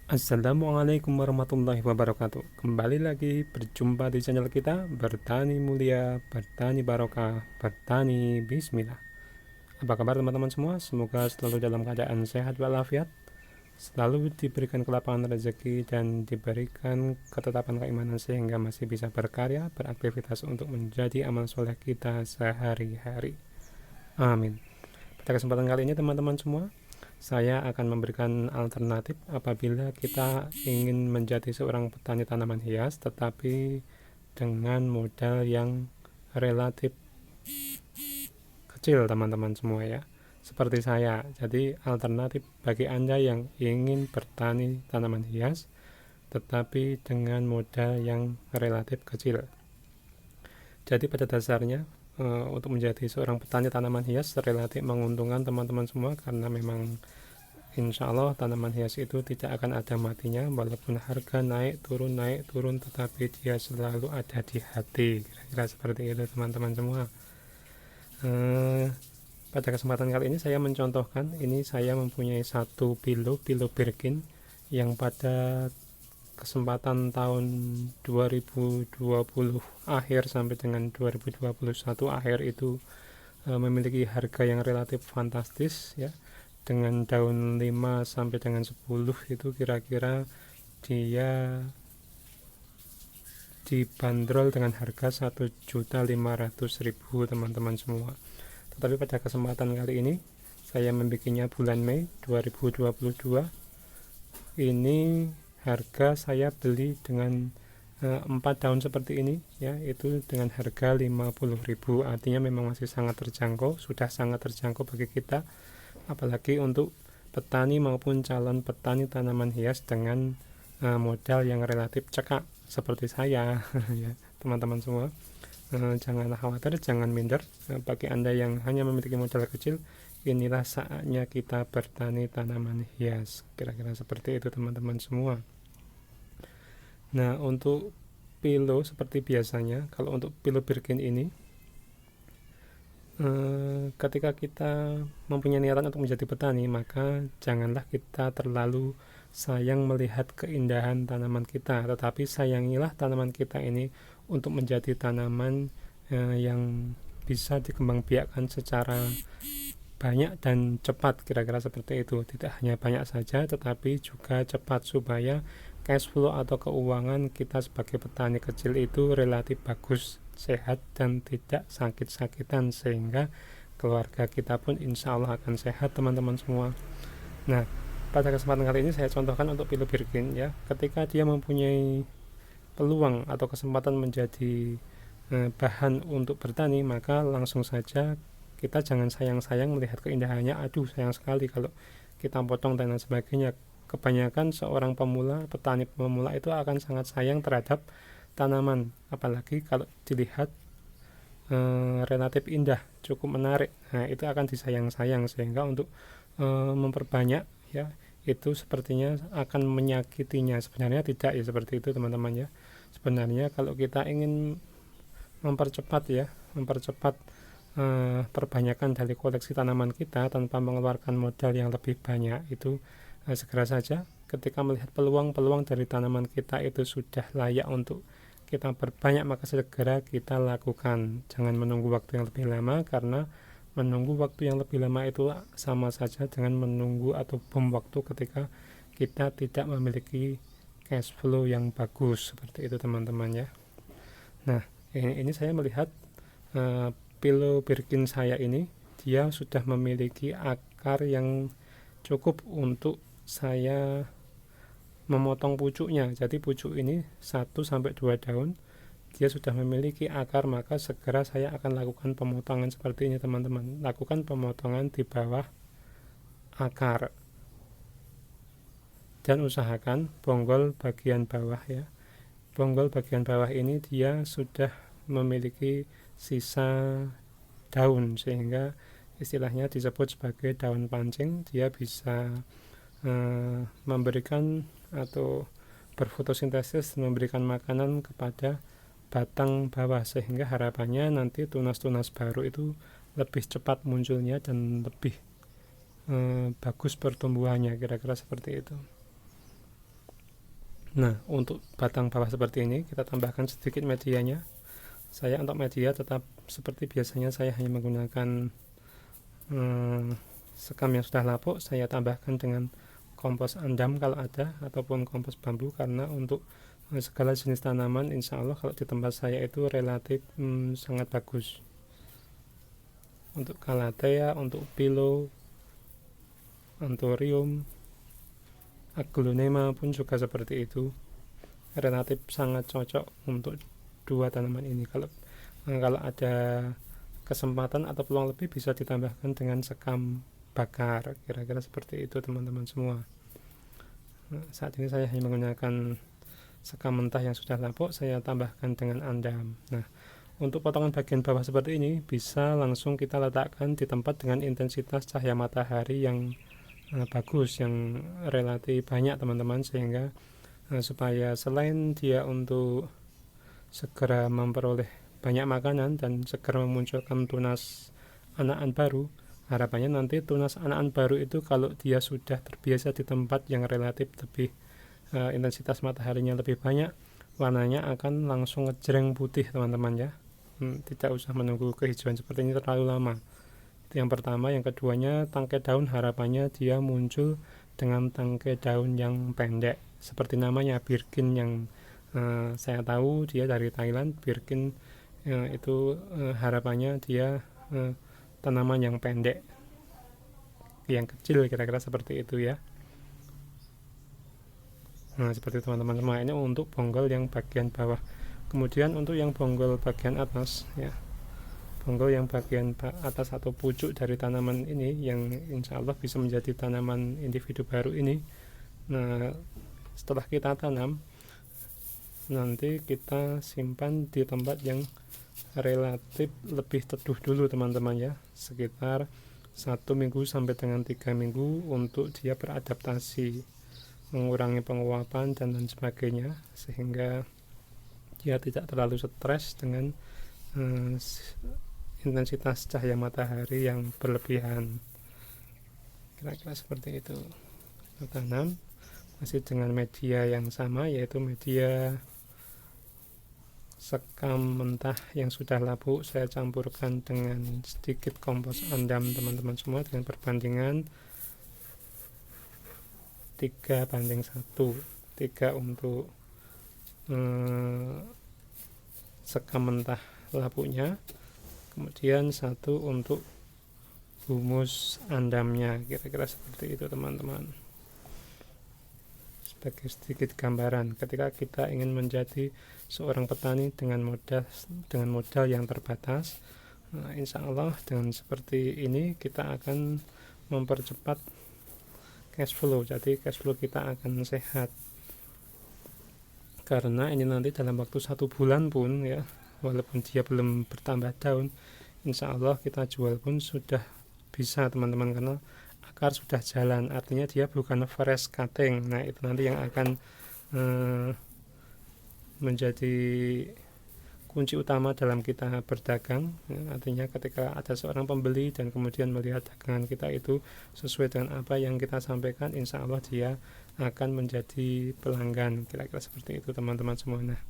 Assalamualaikum warahmatullahi wabarakatuh. Kembali lagi berjumpa di channel kita Bertani Mulia, Bertani Barokah, Bertani Bismillah. Apa kabar teman-teman semua? Semoga selalu dalam keadaan sehat walafiat, selalu diberikan kelapangan rezeki dan diberikan ketetapan keimanan sehingga masih bisa berkarya, beraktivitas untuk menjadi amal soleh kita sehari-hari. Amin. Pada kesempatan kali ini teman-teman semua, saya akan memberikan alternatif apabila kita ingin menjadi seorang petani tanaman hias tetapi dengan modal yang relatif kecil teman-teman semua ya. Seperti saya. Jadi alternatif bagi Anda yang ingin bertani tanaman hias tetapi dengan modal yang relatif kecil. Jadi pada dasarnya untuk menjadi seorang petani tanaman hias relatif menguntungkan teman-teman semua karena memang insya Allah tanaman hias itu tidak akan ada matinya walaupun harga naik turun tetapi dia selalu ada di hati, kira-kira seperti itu teman-teman semua. Pada kesempatan kali ini saya mencontohkan, ini saya mempunyai satu pilo Birkin yang pada kesempatan tahun 2020 akhir sampai dengan 2021 akhir itu memiliki harga yang relatif fantastis ya, dengan daun 5 sampai dengan 10 itu kira-kira dia dibanderol dengan harga 1.500.000 teman-teman semua. Tetapi pada kesempatan kali ini saya membikinnya bulan Mei 2022. Ini harga saya beli dengan 4 daun seperti ini ya, itu dengan harga 50.000. Artinya memang masih sangat terjangkau, sudah sangat terjangkau bagi kita, apalagi untuk petani maupun calon petani tanaman hias dengan modal yang relatif cekak seperti saya ya teman-teman semua. Janganlah khawatir, jangan minder. Bagi Anda yang hanya memiliki modal kecil, inilah saatnya kita bertani tanaman hias, kira-kira seperti itu teman-teman semua. Nah, untuk pilo seperti biasanya, kalau untuk pilo Birkin ini, ketika kita mempunyai niatan untuk menjadi petani, maka janganlah kita terlalu sayang melihat keindahan tanaman kita, tetapi sayangilah tanaman kita ini untuk menjadi tanaman yang bisa dikembangbiakkan secara banyak dan cepat, kira-kira seperti itu. Tidak hanya banyak saja tetapi juga cepat, supaya cash flow atau keuangan kita sebagai petani kecil itu relatif bagus, sehat dan tidak sakit-sakitan, sehingga keluarga kita pun insya Allah akan sehat teman-teman semua. Nah, pada kesempatan kali ini saya contohkan untuk pilo Birkin ya, ketika dia mempunyai peluang atau kesempatan menjadi bahan untuk bertani, maka langsung saja kita jangan sayang-sayang melihat keindahannya, aduh sayang sekali kalau kita potong dan lain sebagainya. Kebanyakan seorang pemula, petani pemula itu akan sangat sayang terhadap tanaman, apalagi kalau dilihat relatif indah, cukup menarik. Nah, itu akan disayang-sayang, sehingga untuk memperbanyak ya, itu sepertinya akan menyakitinya. Sebenarnya tidak ya seperti itu teman-teman ya. Sebenarnya kalau kita ingin mempercepat perbanyakan dari koleksi tanaman kita tanpa mengeluarkan modal yang lebih banyak, itu segera saja ketika melihat peluang-peluang dari tanaman kita itu sudah layak untuk kita perbanyak, maka segera kita lakukan. Jangan menunggu waktu yang lebih lama, karena menunggu waktu yang lebih lama itu sama saja dengan menunggu atau bom waktu ketika kita tidak memiliki cash flow yang bagus, seperti itu teman-teman ya. Nah, ini saya melihat pilo Birkin saya ini, dia sudah memiliki akar yang cukup untuk saya memotong pucuknya. Jadi pucuk ini 1-2 daun dia sudah memiliki akar, maka segera saya akan lakukan pemotongan seperti ini teman-teman. Lakukan pemotongan di bawah akar dan usahakan bonggol bagian bawah ya. Bonggol bagian bawah ini dia sudah memiliki sisa daun, sehingga istilahnya disebut sebagai daun pancing. Dia bisa memberikan atau berfotosintesis, memberikan makanan kepada batang bawah, sehingga harapannya nanti tunas-tunas baru itu lebih cepat munculnya dan lebih bagus pertumbuhannya, kira-kira seperti itu. Nah, untuk batang bawah seperti ini kita tambahkan sedikit medianya. Saya untuk media tetap seperti biasanya, saya hanya menggunakan sekam yang sudah lapuk. Saya tambahkan dengan kompos andam kalau ada, ataupun kompos bambu, karena untuk segala jenis tanaman insya Allah kalau di tempat saya itu relatif sangat bagus. Untuk calathea, untuk philo, anthurium, aglonema pun juga seperti itu, relatif sangat cocok untuk dua tanaman ini. Kalau ada kesempatan atau peluang lebih, bisa ditambahkan dengan sekam bakar, kira-kira seperti itu teman-teman semua. Saat ini saya hanya menggunakan sekam mentah yang sudah lapuk, saya tambahkan dengan andam. Nah, untuk potongan bagian bawah seperti ini bisa langsung kita letakkan di tempat dengan intensitas cahaya matahari yang bagus, yang relatif banyak teman-teman, sehingga supaya selain dia untuk segera memperoleh banyak makanan dan segera memunculkan tunas anakan baru, harapannya nanti tunas anakan baru itu kalau dia sudah terbiasa di tempat yang relatif lebih intensitas mataharinya lebih banyak, warnanya akan langsung ngejreng putih teman-teman ya. Tidak usah menunggu kehijauan seperti ini terlalu lama. Itu yang pertama. Yang keduanya, tangkai daun harapannya dia muncul dengan tangkai daun yang pendek seperti namanya Birkin, yang saya tahu dia dari Thailand. Birkin itu harapannya dia tanaman yang pendek, yang kecil, kira-kira seperti itu ya. Nah, seperti teman-teman semua, ini untuk bonggol yang bagian bawah. Kemudian untuk yang bonggol bagian atas ya, bonggol yang bagian atas atau pucuk dari tanaman ini yang insya Allah bisa menjadi tanaman individu baru ini. Nah, setelah kita tanam, nanti kita simpan di tempat yang relatif lebih teduh dulu teman-teman ya, sekitar 1 minggu sampai dengan 3 minggu untuk dia beradaptasi, mengurangi penguapan dan lain sebagainya, sehingga dia tidak terlalu stres dengan intensitas cahaya matahari yang berlebihan, kira-kira seperti itu. Kita tanam masih dengan media yang sama, yaitu media sekam mentah yang sudah lapuk. Saya campurkan dengan sedikit kompos andam teman-teman semua, dengan perbandingan 3:1. 3 untuk sekam mentah lapuknya, kemudian 1 untuk humus andamnya, kira-kira seperti itu teman-teman. Sebagai sedikit gambaran, ketika kita ingin menjadi seorang petani dengan modal yang terbatas, nah, insya Allah dengan seperti ini kita akan mempercepat cash flow. Jadi cash flow kita akan sehat, karena ini nanti dalam waktu 1 bulan pun ya, walaupun dia belum bertambah daun, insya Allah kita jual pun sudah bisa teman-teman, karena akar sudah jalan, artinya dia bukan fresh cutting. Nah, itu nanti yang akan menjadi kunci utama dalam kita berdagang ya. Artinya ketika ada seorang pembeli dan kemudian melihat dagangan kita itu sesuai dengan apa yang kita sampaikan, insya Allah dia akan menjadi pelanggan, kira-kira seperti itu teman-teman semua. Nah,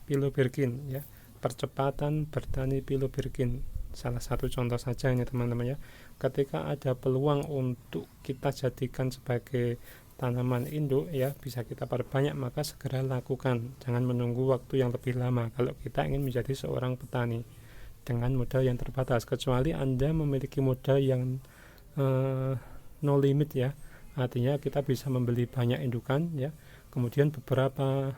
Philo Birkin ya, percepatan bertani Philo Birkin, salah satu contoh saja ini teman-teman ya. Ketika ada peluang untuk kita jadikan sebagai tanaman induk ya, bisa kita perbanyak, maka segera lakukan, jangan menunggu waktu yang lebih lama kalau kita ingin menjadi seorang petani dengan modal yang terbatas, kecuali Anda memiliki modal yang no limit ya, artinya kita bisa membeli banyak indukan ya, kemudian beberapa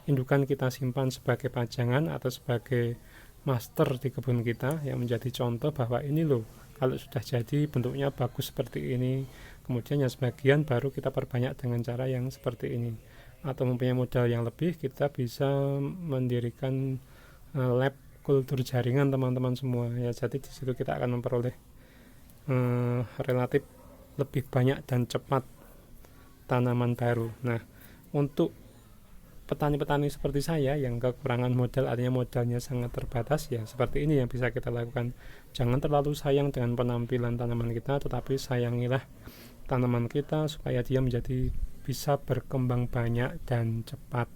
indukan kita simpan sebagai pajangan atau sebagai master di kebun kita, yang menjadi contoh bahwa ini loh, kalau sudah jadi bentuknya bagus seperti ini, kemudian yang sebagian baru kita perbanyak dengan cara yang seperti ini. Atau mempunyai modal yang lebih, kita bisa mendirikan lab kultur jaringan teman-teman semua ya. Jadi di situ kita akan memperoleh relatif lebih banyak dan cepat tanaman baru. Nah, untuk petani-petani seperti saya yang kekurangan modal, artinya modalnya sangat terbatas ya, seperti ini yang bisa kita lakukan. Jangan terlalu sayang dengan penampilan tanaman kita, tetapi sayangilah tanaman kita supaya dia menjadi bisa berkembang banyak dan cepat.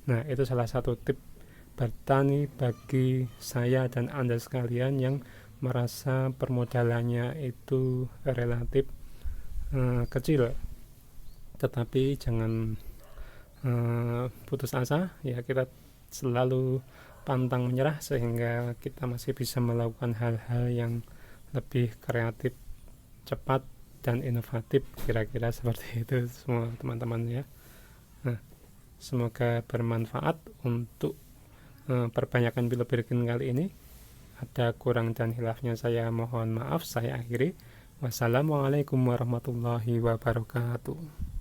Nah, itu salah satu tip bertani bagi saya dan Anda sekalian yang merasa permodalannya itu relatif kecil. Tetapi jangan putus asa, ya kita selalu pantang menyerah sehingga kita masih bisa melakukan hal-hal yang lebih kreatif, cepat, dan inovatif, kira-kira seperti itu semua teman-teman ya. Nah, semoga bermanfaat untuk perbanyakan Bilobirkin kali ini. Ada kurang dan hilafnya saya mohon maaf. Saya akhiri. Wassalamualaikum warahmatullahi wabarakatuh.